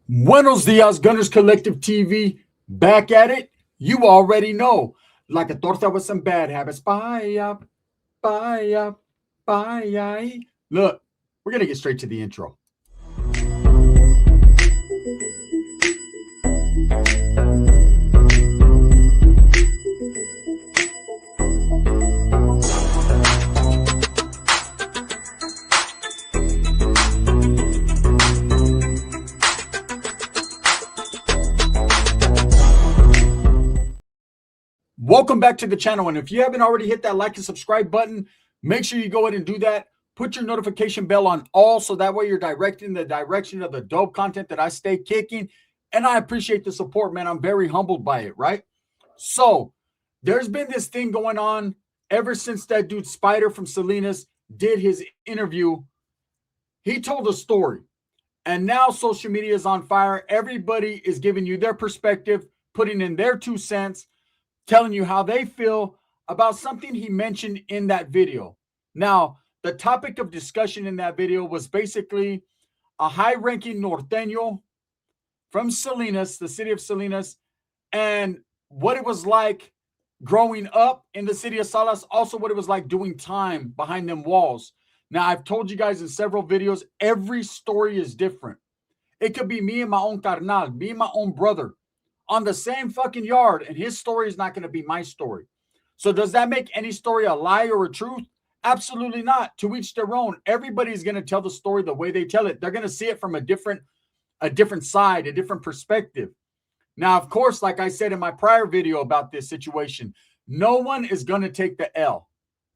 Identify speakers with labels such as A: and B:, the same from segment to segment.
A: Buenos dias, Gunners Collective TV. Back at it. You already know. Like a torta with some bad habits. Bye, bye, bye. Look, we're going to get straight to the intro. Welcome back to the channel, and if you haven't already hit that like and subscribe button, make sure you go ahead and do that. Put your notification bell on all so that way you're directing the direction of the dope content that I stay kicking, and I appreciate the support, man. I'm very humbled by it, right? So there's been this thing going on ever since that dude Spider from Salinas did his interview. He told a story, and now social media is on fire. Everybody is giving you their perspective, putting in their 2 cents, telling you how they feel about something he mentioned in that video. Now, the topic of discussion in that video was basically a high-ranking Norteño from Salinas, the city of Salinas, and what it was like growing up in the city of Salas, also what it was like doing time behind them walls. Now, I've told you guys in several videos, every story is different. It could be me and my own carnal, me and my own brother, on the same fucking yard, and his story is not going to be my story. So does that make any story a lie or a truth? Absolutely not. To each their own. Everybody's going to tell the story the way they tell it. They're going to see it from a different side, a different perspective. Now, of course, like I said in my prior video about this situation, no one is going to take the L.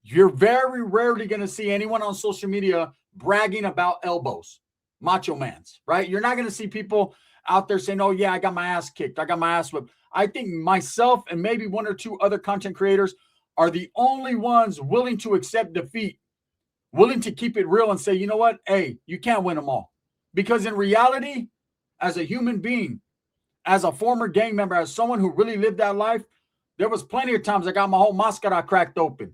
A: You're very rarely going to see anyone on social media bragging about elbows, macho mans, right? You're not going to see people out there saying, oh yeah, I got my ass kicked, I got my ass whipped. I think myself and maybe 1 or 2 other content creators are the only ones willing to accept defeat, willing to keep it real and say, you know what, hey, you can't win them all. Because in reality, as a human being, as a former gang member, as someone who really lived that life, there was plenty of times I got my whole mascara cracked open.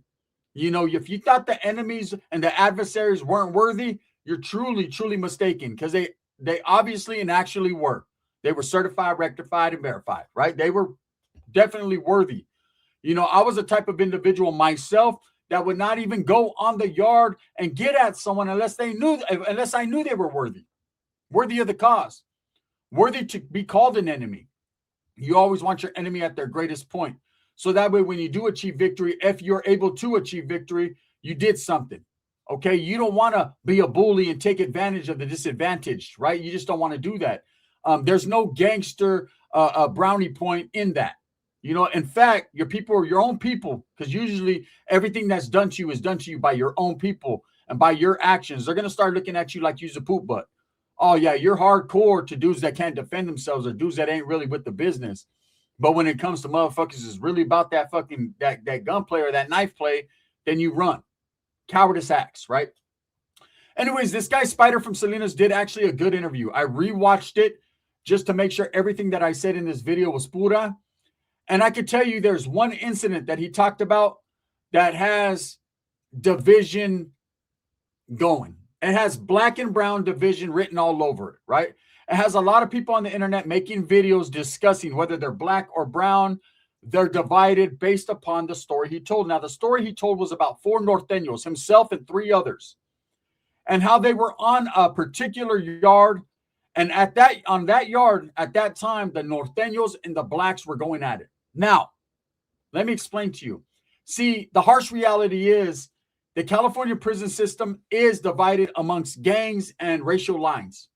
A: You know, if you thought the enemies and the adversaries weren't worthy, you're truly, truly mistaken, because they obviously and actually were. They were certified, rectified, and verified, right? They were definitely worthy. You know, I was the type of individual myself that would not even go on the yard and get at someone unless I knew they were worthy of the cause, worthy to be called an enemy. You always want your enemy at their greatest point. So that way, when you do achieve victory, if you're able to achieve victory, you did something. Okay, you don't want to be a bully and take advantage of the disadvantaged, right? You just don't want to do that. There's no gangster brownie point in that. You know, in fact, your people are your own people, because usually everything that's done to you is done to you by your own people and by your actions. They're going to start looking at you like you're a poop butt. Oh, yeah, you're hardcore to dudes that can't defend themselves or dudes that ain't really with the business. But when it comes to motherfuckers is really about that fucking that gunplay or that knife play, then you run. Cowardice acts, right? Anyways, this guy Spider from Salinas did actually a good interview. I rewatched it just to make sure everything that I said in this video was pura. And I could tell you there's one incident that he talked about that has division going. It has black and brown division written all over it, right? It has a lot of people on the internet making videos discussing whether they're black or brown. They're divided based upon the story he told. Now, the story he told was about 4 Norteños, himself and 3 others, and how they were on a particular yard. And on that yard, at that time, the Norteños and the blacks were going at it. Now, let me explain to you. See, the harsh reality is the California prison system is divided amongst gangs and racial lines.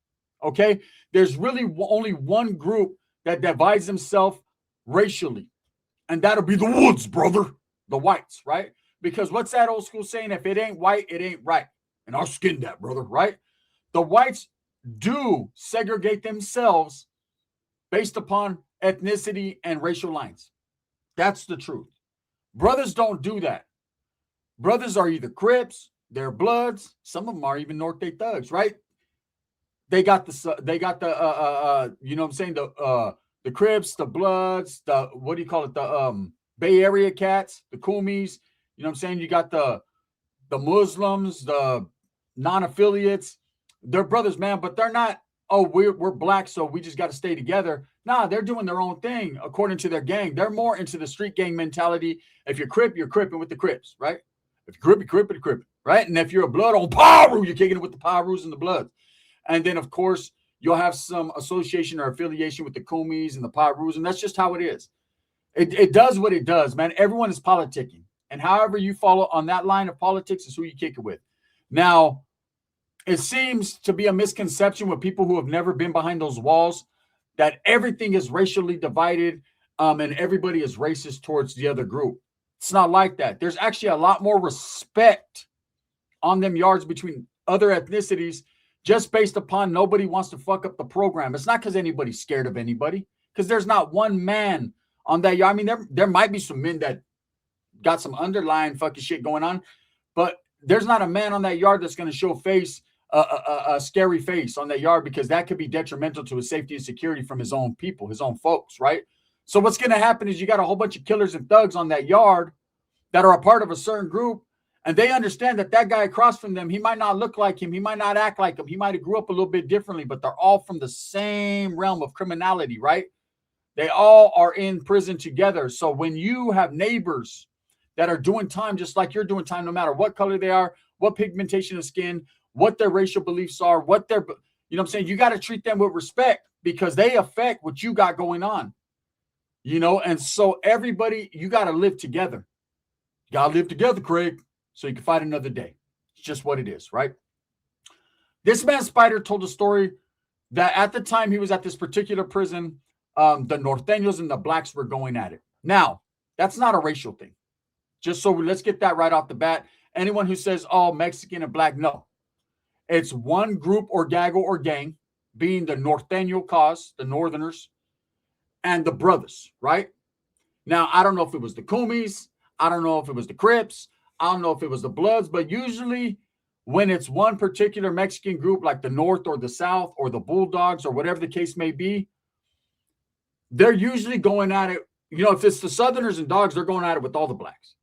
A: Okay? There's really only one group that divides themselves racially. And that'll be the woods, brother. The whites, right? Because what's that old school saying? If it ain't white, it ain't right. And I'll skin that, brother, right? The whites do segregate themselves based upon ethnicity and racial lines. That's the truth. Brothers don't do that. Brothers are either Crips, they're Bloods. Some of them are even Norte thugs, right? They got the you know what I'm saying? The Crips, the Bloods, the, what do you call it? The Bay Area cats, the Kumis. You know what I'm saying? You got the Muslims, the non-affiliates. They're brothers, man, but they're not oh, we're black, so we just got to stay together. Nah, they're doing their own thing according to their gang. They're more into the street gang mentality. If you're Crip, you're Cripping with the Crips, right? If you're Crip, you're Cripping, right? And if you're a blood on Paru, you're kicking it with the Parus and the Bloods. And then, of course, you'll have some association or affiliation with the Kumis and the Parus, and that's just how it is. It does what it does, man. Everyone is politicking. And however you follow on that line of politics is who you kick it with. Now, it seems to be a misconception with people who have never been behind those walls that everything is racially divided and everybody is racist towards the other group. It's not like that. There's actually a lot more respect on them yards between other ethnicities just based upon nobody wants to fuck up the program. It's not because anybody's scared of anybody, because there's not one man on that yard. I mean, there might be some men that got some underlying fucking shit going on, but there's not a man on that yard that's going to show face a scary face on that yard, because that could be detrimental to his safety and security from his own people, his own folks, right? So what's going to happen is you got a whole bunch of killers and thugs on that yard that are a part of a certain group, and they understand that that guy across from them, he might not look like him, he might not act like him, he might have grew up a little bit differently, but they're all from the same realm of criminality, right? They all are in prison together. So when you have neighbors that are doing time just like you're doing time, no matter what color they are, what pigmentation of skin, what their racial beliefs are, what their, you know what I'm saying? You got to treat them with respect because they affect what you got going on, you know? And so everybody, you got to live together. You got to live together, Craig, so you can fight another day. It's just what it is, right? This man, Spider, told a story that at the time he was at this particular prison, the Nortenos and the blacks were going at it. Now, that's not a racial thing. Just so let's get that right off the bat. Anyone who says, oh, Mexican and black, no. It's one group or gaggle or gang, being the Norteño cause, the Northerners, and the brothers, right? Now, I don't know if it was the Kumis. I don't know if it was the Crips. I don't know if it was the Bloods. But usually when it's one particular Mexican group, like the North or the South or the Bulldogs or whatever the case may be, they're usually going at it. You know, if it's the Southerners and Dogs, they're going at it with all the blacks.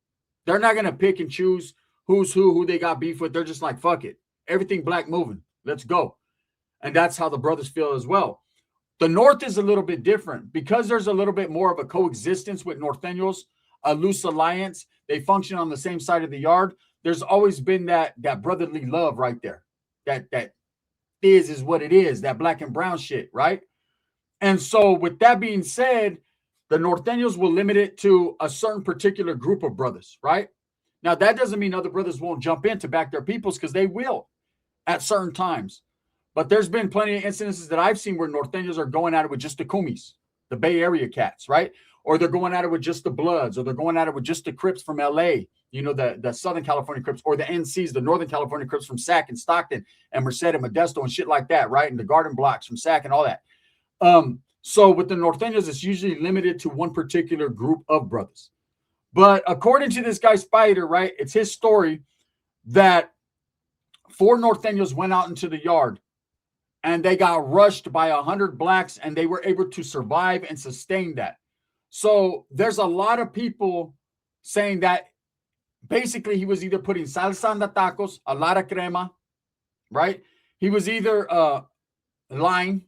A: They're not going to pick and choose who's who they got beef with. They're just like, fuck it. Everything black moving. Let's go. And that's how the brothers feel as well. The North is a little bit different because there's a little bit more of a coexistence with Norteños, a loose alliance. They function on the same side of the yard. There's always been that brotherly love right there. That is what it is, that black and brown shit, right? And so with that being said, the Norteños will limit it to a certain particular group of brothers, right? Now, that doesn't mean other brothers won't jump in to back their peoples, because they will at certain times. But there's been plenty of incidences that I've seen where Norteños are going at it with just the Kumis, the Bay Area cats, right? Or they're going at it with just the Bloods, or they're going at it with just the Crips from LA, you know, the Southern California Crips, or the NCs, the Northern California Crips from Sac and Stockton and Merced and Modesto and shit like that, right? And the Garden Blocks from Sac and all that. So with the Norteños, it's usually limited to one particular group of brothers. But according to this guy Spider, right, it's his story that 4 Norteños went out into the yard and they got rushed by 100 blacks, and they were able to survive and sustain that. So there's a lot of people saying that basically he was either putting salsa on the tacos, a lot of crema, right? He was either lying,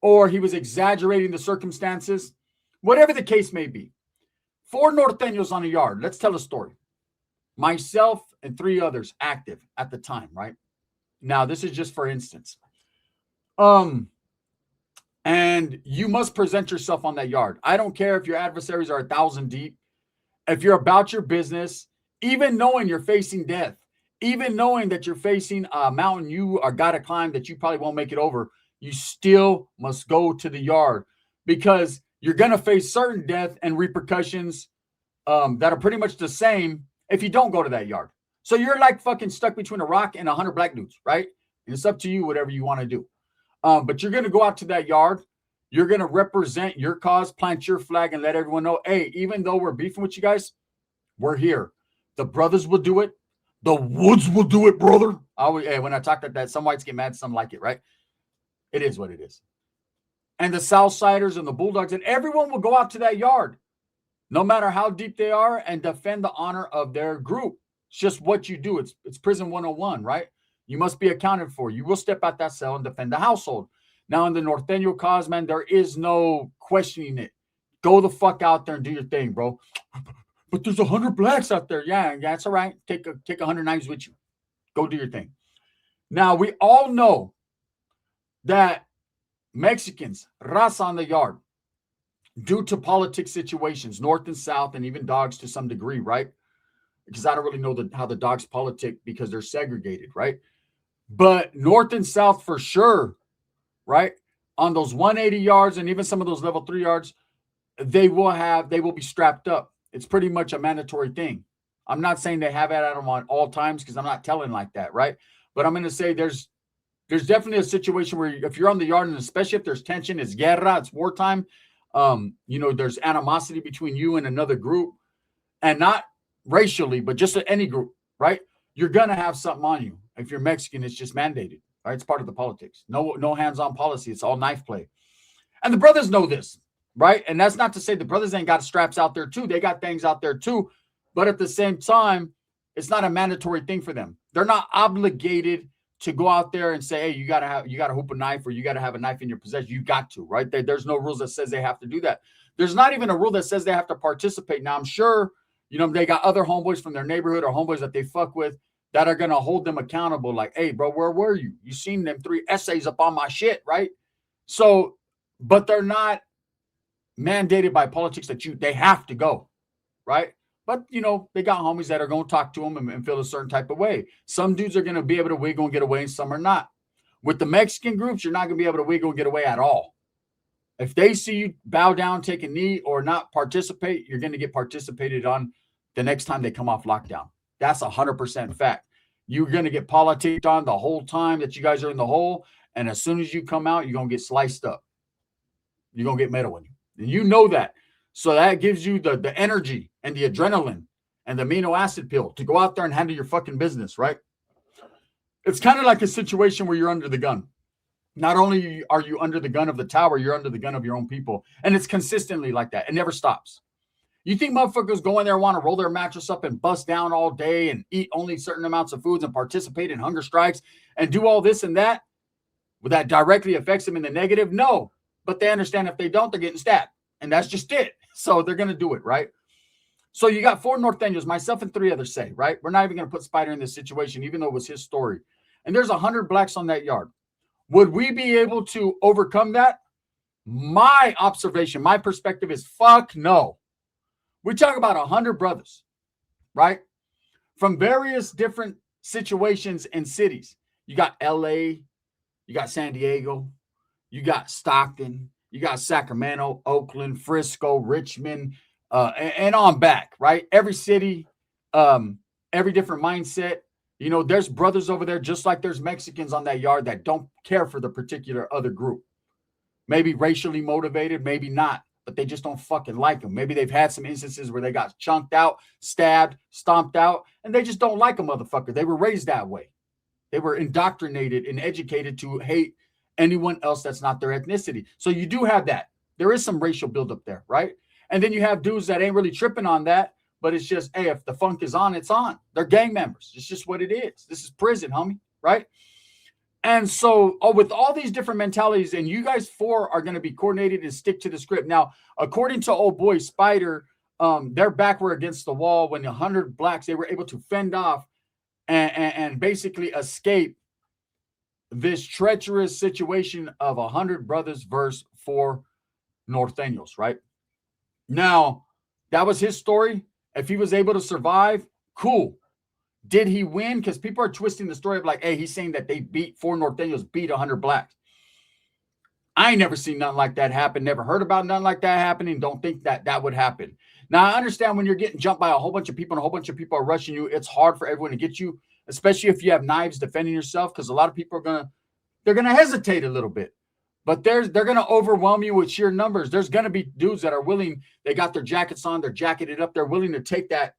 A: or he was exaggerating the circumstances, whatever the case may be. 4 Norteños on a yard. Let's tell a story. Myself and 3 others active at the time, right? Now, this is just for instance. And you must present yourself on that yard. I don't care if your adversaries are 1,000 deep. If you're about your business, even knowing you're facing death, even knowing that you're facing a mountain you are got to climb that you probably won't make it over, you still must go to the yard, because you're going to face certain death and repercussions that are pretty much the same if you don't go to that yard. So you're like fucking stuck between a rock and 100 black dudes, right? And it's up to you, whatever you want to do. But you're going to go out to that yard. You're going to represent your cause, plant your flag, and let everyone know, hey, even though we're beefing with you guys, we're here. The brothers will do it. The Woods will do it, brother. Hey, when I talk like that, some whites get mad, some like it, right? It is what it is. And the Southsiders and the Bulldogs and everyone will go out to that yard, no matter how deep they are, and defend the honor of their group. It's just what you do. It's prison 101, right? You must be accounted for. You will step out that cell and defend the household. Now, in the Norteño cause, man, there is no questioning it. Go the fuck out there and do your thing, bro. But there's 100 blacks out there. Yeah, that's all right. Take 100 knives with you. Go do your thing. Now, we all know that Mexicans, raza on the yard, due to politic situations, north and south, and even dogs to some degree, right? Because I don't really know how the dogs politic because they're segregated, right? But north and south for sure, right? On those 180 yards and even some of those level 3 yards, they will be strapped up. It's pretty much a mandatory thing. I'm not saying they have it at them on all times because I'm not telling like that, right? But I'm going to say there's definitely a situation where if you're on the yard, and especially if there's tension, it's guerra, it's wartime, there's animosity between you and another group, and not racially, but just any group, right? You're going to have something on you. If you're Mexican, it's just mandated, right? It's part of the politics. No hands-on policy. It's all knife play. And the brothers know this, right? And that's not to say the brothers ain't got straps out there too. They got things out there too. But at the same time, it's not a mandatory thing for them. They're not obligated to go out there and say, hey, you gotta hoop a knife, or you gotta have a knife in your possession. You got to, right? There's no rules that says they have to do that. There's not even a rule that says they have to participate. Now, I'm sure, they got other homeboys from their neighborhood or homeboys that they fuck with that are gonna hold them accountable. Like, hey, bro, where were you? You seen them 3 essays up on my shit, right? So, but they're not mandated by politics that they have to go, right? But, they got homies that are going to talk to them and feel a certain type of way. Some dudes are going to be able to wiggle and get away, and some are not. With the Mexican groups, you're not going to be able to wiggle and get away at all. If they see you bow down, take a knee, or not participate, you're going to get participated on the next time they come off lockdown. That's 100% fact. You're going to get politicked on the whole time that you guys are in the hole, and as soon as you come out, you're going to get sliced up. You're going to get metal in you. And you know that. So that gives you the energy and the adrenaline and the amino acid pill to go out there and handle your fucking business, right? It's kind of like a situation where you're under the gun. Not only are you under the gun of the tower, you're under the gun of your own people. And it's consistently like that. It never stops. You think motherfuckers go in there, want to roll their mattress up and bust down all day and eat only certain amounts of foods and participate in hunger strikes and do all this and that? Well, that directly affects them in the negative? No. But they understand if they don't, they're getting stabbed. And that's just it. So they're going to do it, right? So you got 4 Norteños, myself and 3 others say, right? We're not even going to put Spider in this situation, even though it was his story. And there's 100 blacks on that yard. Would we be able to overcome that? My observation, my perspective is fuck no. We talk about 100 brothers, right? From various different situations and cities. You got LA, you got San Diego, you got Stockton, you got Sacramento, Oakland, Frisco, Richmond, and on back, right? Every city, every different mindset. There's brothers over there, just like there's Mexicans on that yard that don't care for the particular other group. Maybe racially motivated, maybe not, but they just don't fucking like them. Maybe they've had some instances where they got chunked out, stabbed, stomped out, and they just don't like a motherfucker. They were raised that way. They were indoctrinated and educated to hate anyone else that's not their ethnicity. So you do have that. There is some racial buildup there, right? And then you have dudes that ain't really tripping on that, but it's just, hey, if the funk is on, it's on. They're gang members. It's just what it is. This is prison, homie, right? And so with all these different mentalities, and you guys 4 are going to be coordinated and stick to the script. Now, according to old boy Spider, their back were against the wall when 100 blacks, they were able to fend off and basically escape this treacherous situation of 100 brothers versus 4 Norteños, right? Now, that was his story. If he was able to survive, cool. Did he win? Because people are twisting the story of like, hey, he's saying that they 4 Norteños beat 100 blacks. I ain't never seen nothing like that happen. Never heard about nothing like that happening. Don't think that would happen. Now, I understand when you're getting jumped by a whole bunch of people and a whole bunch of people are rushing you, it's hard for everyone to get you, especially if you have knives defending yourself, because a lot of people are they're gonna hesitate a little bit. But they're gonna overwhelm you with sheer numbers. There's gonna be dudes that are willing, they got their jackets on, they're jacketed up, they're willing to take that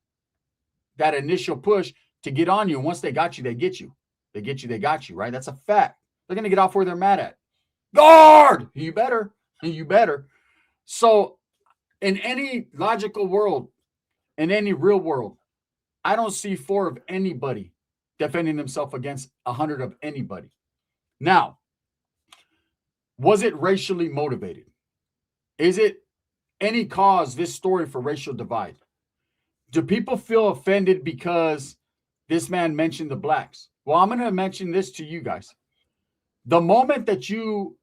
A: initial push to get on you. And once they got you, they get you. They get you, they got you, right? That's a fact. They're gonna get off where they're mad at. Guard! You better. You better. So in any logical world, in any real world, I don't see 4 of anybody defending themselves against 100 of anybody. Now, 4 Norteños, myself and 3 others say, right? We're not even going to put Spider in this situation, even though it was his story. And there's 100 blacks on that yard. Would we be able to overcome that? My observation, my perspective is fuck no. We talk about 100 brothers, right? From various different situations and cities. You got LA, you got San Diego, you got Stockton, you got Sacramento, Oakland, Frisco, Richmond, every different mindset. Was it racially motivated? Is it any cause this story for racial divide? Do people feel offended because this man mentioned the blacks? Well, I'm going to mention this to you guys. The moment that you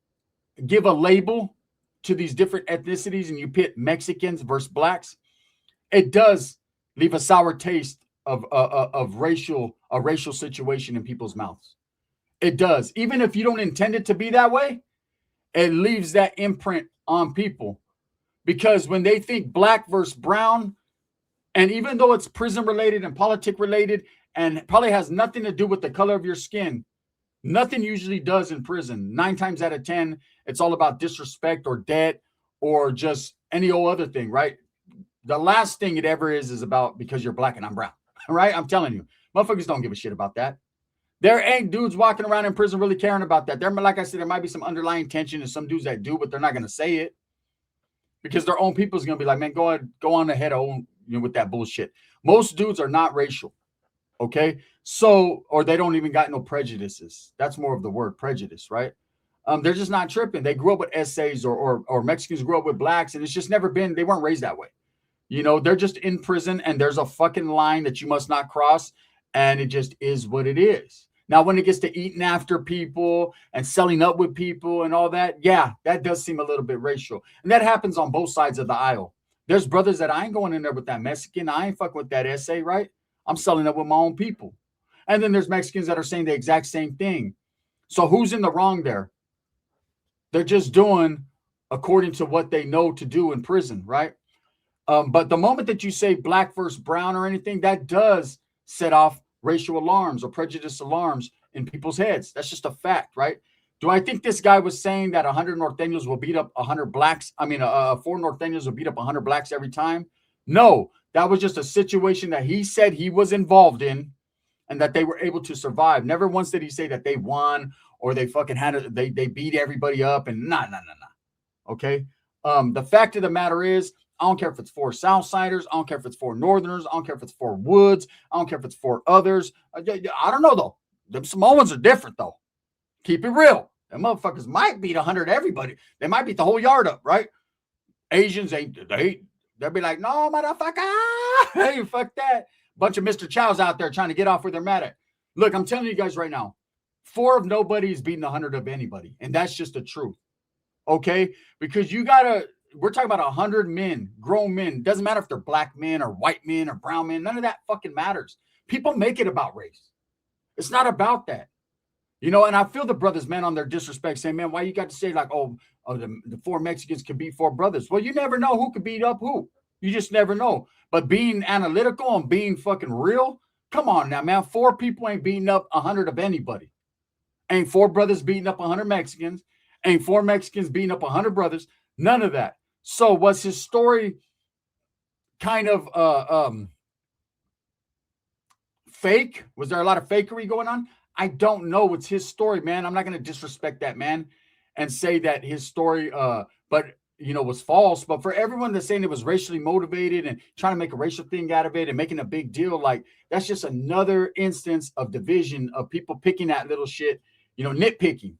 A: give a label to these different ethnicities and you pit Mexicans versus blacks, it does leave a sour taste of a racial situation in people's mouths. It does. Even if you don't intend it to be that way, it leaves that imprint on people. Because when they think black versus brown, and even though it's prison related and politic related and probably has nothing to do with the color of your skin, nothing usually does in prison. 9 times out of 10, it's all about disrespect or debt or just any old other thing, right? The last thing it ever is about because you're black and I'm brown, right? I'm telling you, motherfuckers don't give a shit about that. There ain't dudes walking around in prison really caring about that. There, like I said, there might be some underlying tension and some dudes that do, but they're not going to say it because their own people's going to be like, man, go on ahead with that bullshit. Most dudes are not racial. Okay. So, or they don't even got no prejudices. That's more of the word prejudice, right? They're just not tripping. They grew up with essays or Mexicans grew up with blacks and it's just never been, they weren't raised that way. You know, they're just in prison and there's a fucking line that you must not cross. And it just is what it is. Now, when it gets to eating after people and selling up with people and all that, yeah, that does seem a little bit racial. And that happens on both sides of the aisle. There's brothers that I ain't going in there with that Mexican. I ain't fucking with that essay, right? I'm selling up with my own people. And then there's Mexicans that are saying the exact same thing. So who's in the wrong there? They're just doing according to what they know to do in prison, right? But the moment that you say black versus brown or anything, that does set off racial alarms or prejudice alarms in people's heads. That's just a fact, right? Do I think this guy was saying that 100 Nortenos will beat up 100 blacks? I mean, 4 Nortenos will beat up 100 blacks every time? No, that was just a situation that he said he was involved in and that they were able to survive. Never once did he say that they won or they fucking had they beat everybody up and nah. Okay. The fact of the matter is, I don't care if it's 4 Southsiders. I don't care if it's 4 Northerners. I don't care if it's 4 Woods. I don't care if it's 4 others. I don't know, though. Them Samoans are different, though. Keep it real. Them motherfuckers might beat 100 everybody. They might beat the whole yard up, right? Asians they'll be like, no, motherfucker. Hey, fuck that. Bunch of Mr. Chows out there trying to get off where they're mad at. Look, I'm telling you guys right now, 4 of nobody is beating 100 of anybody. And that's just the truth. Okay? Because we're talking about 100 men, grown men. Doesn't matter if they're black men or white men or brown men. None of that fucking matters. People make it about race. It's not about that. You know, and I feel the brothers, man, on their disrespect saying, man, why you got to say like, the 4 Mexicans could beat 4 brothers? Well, you never know who could beat up who. You just never know. But being analytical and being fucking real, come on now, man. 4 people ain't beating up 100 of anybody. Ain't 4 brothers beating up 100 Mexicans. Ain't 4 Mexicans beating up 100 brothers. None of that. So was his story kind of fake? Was there a lot of fakery going on? I don't know. It's his story, man. I'm not going to disrespect that man and say that his story, was false. But for everyone that's saying it was racially motivated and trying to make a racial thing out of it and making a big deal, like that's just another instance of division of people picking at little shit, nitpicking.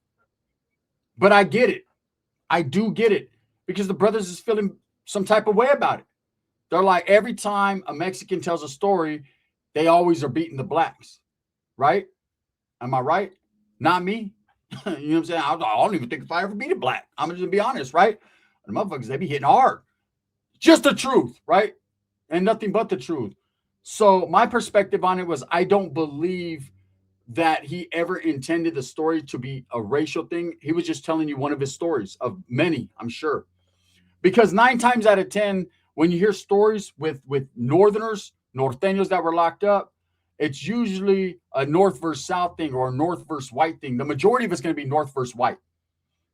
A: But I get it. I do get it. Because the brothers is feeling some type of way about it. They're like, every time a Mexican tells a story, they always are beating the blacks. Right? Am I right? Not me. You know what I'm saying? I don't even think if I ever beat a black. I'm just going to be honest, right? The motherfuckers, they be hitting hard. Just the truth, right? And nothing but the truth. So my perspective on it was, I don't believe that he ever intended the story to be a racial thing. He was just telling you one of his stories of many, I'm sure. Because 9 times out of 10, when you hear stories with Northerners, Nortenos that were locked up, it's usually a North versus South thing or a North versus white thing. The majority of it's going to be North versus white.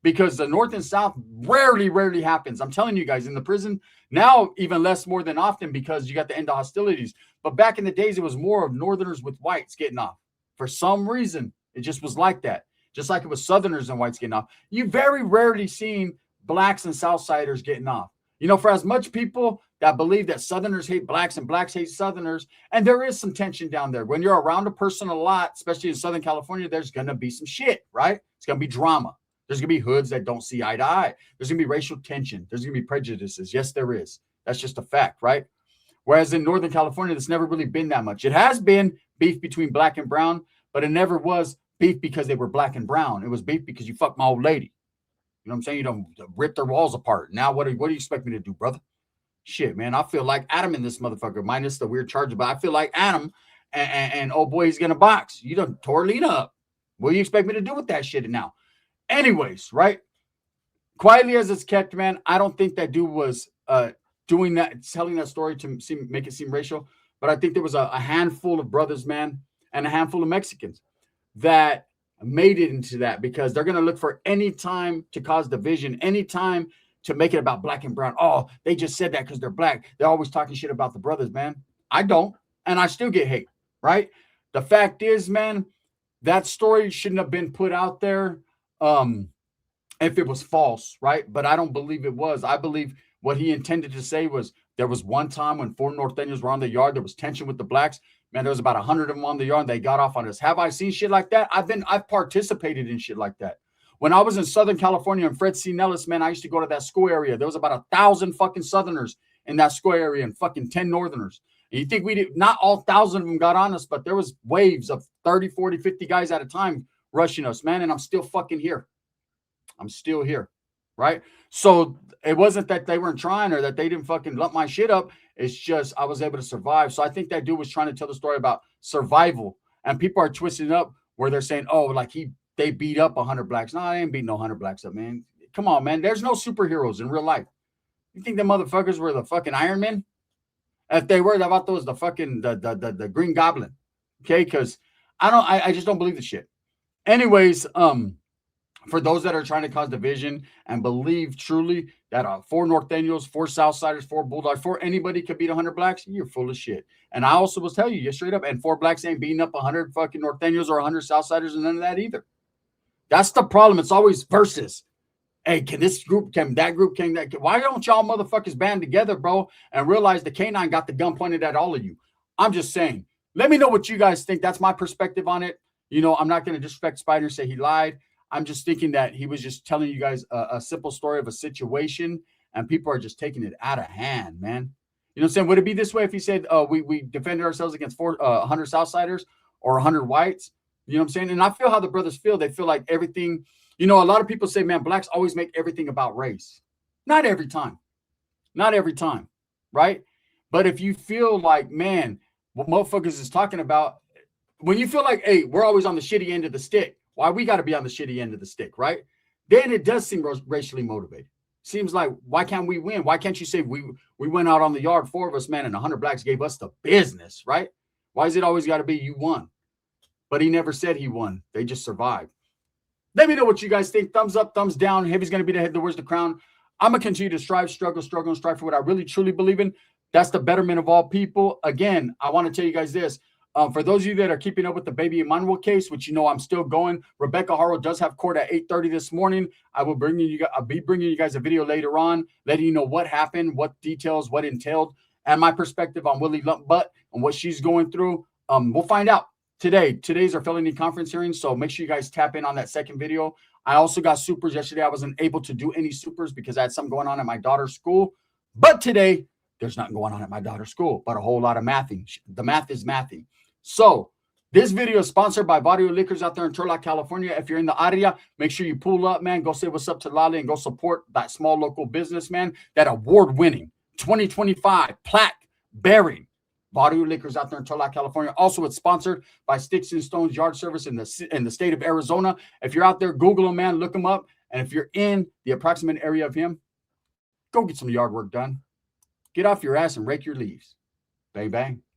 A: Because the North and South rarely happens. I'm telling you guys, in the prison, now even less more than often because you got the end of hostilities. But back in the days, it was more of Northerners with whites getting off. For some reason, it just was like that. Just like it was Southerners and whites getting off. You very rarely seen blacks and Southsiders getting off. For as much people that believe that Southerners hate blacks and blacks hate Southerners, and there is some tension down there. When you're around a person a lot, especially in Southern California, there's going to be some shit, right? It's going to be drama. There's going to be hoods that don't see eye to eye. There's going to be racial tension. There's going to be prejudices. Yes, there is. That's just a fact, right? Whereas in Northern California, there's never really been that much. It has been beef between black and brown, but it never was beef because they were black and brown. It was beef because you fucked my old lady. You know what I'm saying? You don't rip their walls apart. Now, what do you expect me to do, brother? Shit, man. I feel like Adam in this motherfucker, minus the weird charges, but I feel like Adam and oh boy, he's going to box. You done tore Lena up. What do you expect me to do with that shit now? Anyways, right? Quietly as it's kept, man, I don't think that dude was doing that, telling that story to make it seem racial. But I think there was a handful of brothers, man, and a handful of Mexicans that made it into that because they're going to look for any time to cause division, any time to make it about black and brown. Oh, they just said that because they're black. They're always talking shit about the brothers, man. I don't, and I still get hate, right? The fact is, man, that story shouldn't have been put out there if it was false, right? But I don't believe it was. I believe what he intended to say was there was one time when 4 Nortenos were on the yard, there was tension with the blacks. Man, there was about 100 of them on the yard, and they got off on us. Have I seen shit like that? I've participated in shit like that. When I was in Southern California and Fred C. Nellis, man, I used to go to that school area. There was about 1,000 fucking Southerners in that school area and fucking 10 Northerners. And you think we did, not all 1,000 of them got on us, but there was waves of 30, 40, 50 guys at a time rushing us, man. And I'm still fucking here. I'm still here, right? So it wasn't that they weren't trying or that they didn't fucking lump my shit up. It's just I was able to survive. So I think that dude was trying to tell the story about survival. And people are twisting up where they're saying, oh, like they beat up 100 blacks. No, I ain't beating no 100 blacks up, man. Come on, man. There's no superheroes in real life. You think the motherfuckers were the fucking Iron Man? If they were, I thought those the fucking the Green Goblin. Okay, because I just don't believe the shit. Anyways, for those that are trying to cause division and believe truly that 4 Norteños, 4 Southsiders, 4 Bulldogs, 4 anybody could beat 100 blacks, you're full of shit. And I also was telling you straight up, and 4 blacks ain't beating up 100 fucking Norteños or 100 Southsiders and none of that either. That's the problem. It's always versus. Hey, can this group, can that group, can that? Why don't y'all motherfuckers band together, bro, and realize the K9 got the gun pointed at all of you? I'm just saying. Let me know what you guys think. That's my perspective on it. You know, I'm not going to disrespect Spider and say he lied. I'm just thinking that he was just telling you guys a simple story of a situation, and people are just taking it out of hand, man. You know what I'm saying? Would it be this way if he said we defended ourselves against 100 Southsiders or 100 whites? You know what I'm saying? And I feel how the brothers feel. They feel like everything, you know, a lot of people say, man, blacks always make everything about race. Not every time. Not every time, right? But if you feel like, man, what motherfuckers is talking about, when you feel like, hey, we're always on the shitty end of the stick, why we got to be on the shitty end of the stick, right? Then it does seem racially motivated. Seems like, why can't we win? Why can't you say we went out on the yard, 4 of us, man, and 100 blacks gave us the business, right? Why is it always got to be you won? But he never said he won. They just survived. Let me know what you guys think. Thumbs up, thumbs down. Heavy's going to be the head that wears the crown. I'm going to continue to strive, struggle, and strive for what I really, truly believe in. That's the betterment of all people. Again, I want to tell you guys this. For those of you that are keeping up with the Baby Emmanuel case, which you know I'm still going, Rebecca Harrow does have court at 8:30 this morning. I'll be bringing you guys a video later on, letting you know what happened, what details, what entailed, and my perspective on Willie Lumpbutt and what she's going through. We'll find out today. Today's our felony conference hearing, so make sure you guys tap in on that second video. I also got supers yesterday. I wasn't able to do any supers because I had something going on at my daughter's school, but today there's nothing going on at my daughter's school, but a whole lot of mathing. The math is mathing. So this video is sponsored by Barrio Liquors out there in Turlock, California. If you're in the area, make sure you pull up, man. Go say what's up to Lale and go support that small local business, man. That award-winning 2025 plaque bearing Barrio Liquors out there in Turlock, California. Also, it's sponsored by Sticks and Stones Yard Service in the state of Arizona. If you're out there, Google him, man. Look him up. And if you're in the approximate area of him, go get some yard work done. Get off your ass and rake your leaves. Bang, bang.